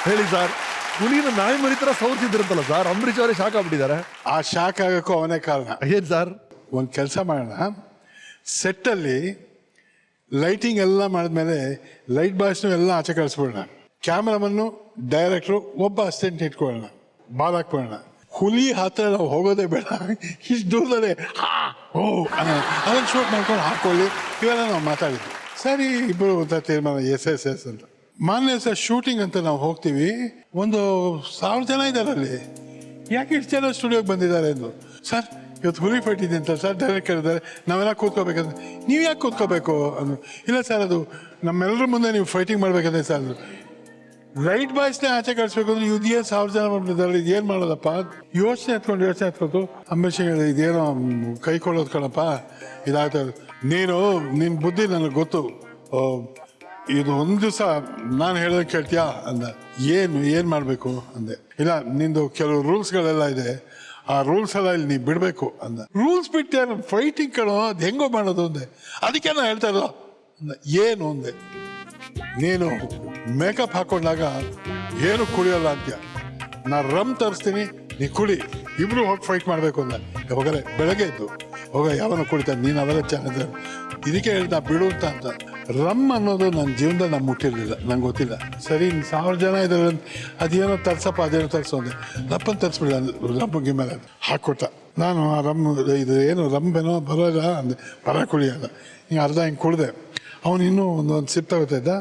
ಹೇಳಿ ಸರ್, ಹುಲಿನ ನಾಯಿ ಮರಿ ತರ ಸೌರ್ತಿದ್ರಂತಲ್ಲ ಸರ್, ಅಂಬರೀಷ್ ಅವರೇ ಶಾಕ್ ಆಗ್ಬಿಟ್ಟಿದ್ದಾರೆ. ಆ ಶಾಕ್ ಆಗಕ್ಕೂ ಅವನೇ ಕಾರಣ. ಏನ್ ಸರ್? ಒಂದು ಕೆಲಸ ಮಾಡೋಣ, ಸೆಟ್ಟಲ್ಲಿ ಲೈಟಿಂಗ್ ಎಲ್ಲ ಮಾಡಿದ್ಮೇಲೆ ಲೈಟ್ ಬಾಯ್ಸ್ನು ಎಲ್ಲ ಆಚೆ ಕಳಿಸ್ಬಿಡೋಣ. ಕ್ಯಾಮ್ರಾಮನ್ನು, ಡೈರೆಕ್ಟ್ರು, ಒಬ್ಬ ಅಸಿಸ್ಟೆಂಟ್ ಇಟ್ಕೊಳ್ಳೋಣ, ಬಾಲ್ ಹಾಕ್ಬಿಡೋಣ. ಹುಲಿ ಹತ್ರ ನಾವು ಹೋಗೋದೇ ಬೇಡ, ಇಷ್ಟು ದೂರದಲ್ಲೇ ಅದನ್ನು ಶೂಟ್ ಮಾಡ್ಕೊಂಡು ಹಾಕೊಳ್ಳಿ. ಇವೆಲ್ಲ ನಾವು ಮಾತಾಡಿದ್ವಿ. ಸರಿ, ಇಬ್ಬರು ಅಂತ ತೀರ್ಮಾನ, ಎಸ್ ಅಂತ. ಮಾನ್ಯ ಸರ್, ಶೂಟಿಂಗ್ ಅಂತ ನಾವು ಹೋಗ್ತೀವಿ, 1,000 ಜನ ಇದ್ದಾರೆ ಅಲ್ಲಿ, ಯಾಕೆ ಇಷ್ಟು ಜನ ಸ್ಟುಡಿಯೋಗೆ ಬಂದಿದ್ದಾರೆ ಎಂದು. ಸರ್, ಇವತ್ತು ಹುಲಿ ಫೈಟ್ ಇದೆ ಅಂತ ಸರ್ ಡೈರೆಕ್ಟ್ ಹೇಳಿದ್ದಾರೆ, ನಾವೆಲ್ಲ ಕೂತ್ಕೋಬೇಕಂದ್ರೆ. ನೀವು ಯಾಕೆ ಕೂತ್ಕೋಬೇಕು ಅಂದರು. ಇಲ್ಲ ಸರ್, ಅದು ನಮ್ಮೆಲ್ಲರ ಮುಂದೆ ನೀವು ಫೈಟಿಂಗ್ ಮಾಡ್ಬೇಕಂದ್ರೆ ಸರ್, ಲೈಟ್ ಬಾಯ್ಸ್ನೇ ಆಚೆ ಕಳಿಸ್ಬೇಕು ಅಂದ್ರೆ ಇದೇನು 1,000 ಜನ ಬಂದಿದ್ದಾರೆ, ಇದೇನು ಮಾಡೋದಪ್ಪ. ಯೋಚನೆ ಎತ್ಕೊಂಡು ಅಂಬರೀಷ್ ಹೇಳಿದೆ, ಇದೇನೋ ಕೈ ಕೊಳ್ಳೋದು ಕಣಪ್ಪ, ಇದಾಗ್ತದೆ. ನಿನ್ನ ಬುದ್ಧಿ ನನಗೆ ಗೊತ್ತು, ಇದು ಒಂದು ದಿವಸ ನಾನು ಹೇಳೋದಕ್ಕೆ ಕೇಳ್ತೀಯಾ ಅಂದ. ಏನು ಮಾಡಬೇಕು ಅಂದೆ. ಇಲ್ಲ, ನಿಂದು ಕೆಲವು ರೂಲ್ಸ್ಗಳೆಲ್ಲ ಇದೆ, ಆ ರೂಲ್ಸ್ ಎಲ್ಲ ಇಲ್ಲಿ ನೀವು ಬಿಡಬೇಕು ಅಂದ. ರೂಲ್ಸ್ ಬಿಟ್ಟೆ ಫೈಟಿಂಗ್ ಕಣೋ, ಅದು ಹೆಂಗೋ ಮಾಡೋದು ಅಂದೆ. ಅದಕ್ಕೆ ನಾನು ಹೇಳ್ತಾ ಇರೋ ಅಂದ. ಏನು ಅಂದೆ. ನೀನು ಮೇಕಪ್ ಹಾಕೊಂಡಾಗ ಏನು ಕುಡಿಯೋಲ್ಲ ಅಂತೀಯ, ನಾ ರಮ್ ತರಿಸ್ತೀನಿ, ನೀ ಕುಡಿ, ಇಬ್ರು ಹೋಗಿ ಫೈಟ್ ಮಾಡಬೇಕು ಅಂದ. ಹೋಗರೆ ಬೆಳಗ್ಗೆ ಇದ್ದು ಯಾವನ ಕುಡಿತಾನೆ, ನೀನು ಅವೆಲ್ಲ ಚೆನ್ನಾಗಿ. ಇದಕ್ಕೆ ಹೇಳ್ತಾ ಬಿಡು ಅಂತ. ರಮ್ ಅನ್ನೋದು ನನ್ನ ಜೀವನದಲ್ಲಿ ನಾನು ಮುಟ್ಟಿರಲಿಲ್ಲ, ನಂಗೆ ಗೊತ್ತಿಲ್ಲ. ಸರಿ, 1,000 ಜನ ಇದ್ದಾರೆ, ಅದೇನೋ ತರ್ಸಪ್ಪ, ಅದೇನೋ ತರಿಸೋದೆ, ರಪ್ಪನ್ನು ತರಿಸ್ಬಿಡ, ರಮ್ಮಿಗೆ ಮೇಲೆ ಹಾಕ್ಕೊಟ್ಟ. ನಾನು ಆ ಇದು ಏನು ರಮ್ಮೇನೋ ಬರೋಲ್ಲ ಅಂದೆ. ಕುಡಿಯಲ್ಲ, ಹಿಂಗೆ ಅರ್ಧ ಹಿಂಗೆ ಕುಡಿದೆ. ಅವನು ಇನ್ನೂ ಒಂದು ಸಿಪ್ ತಗೋತಾ ಇದ್ದ.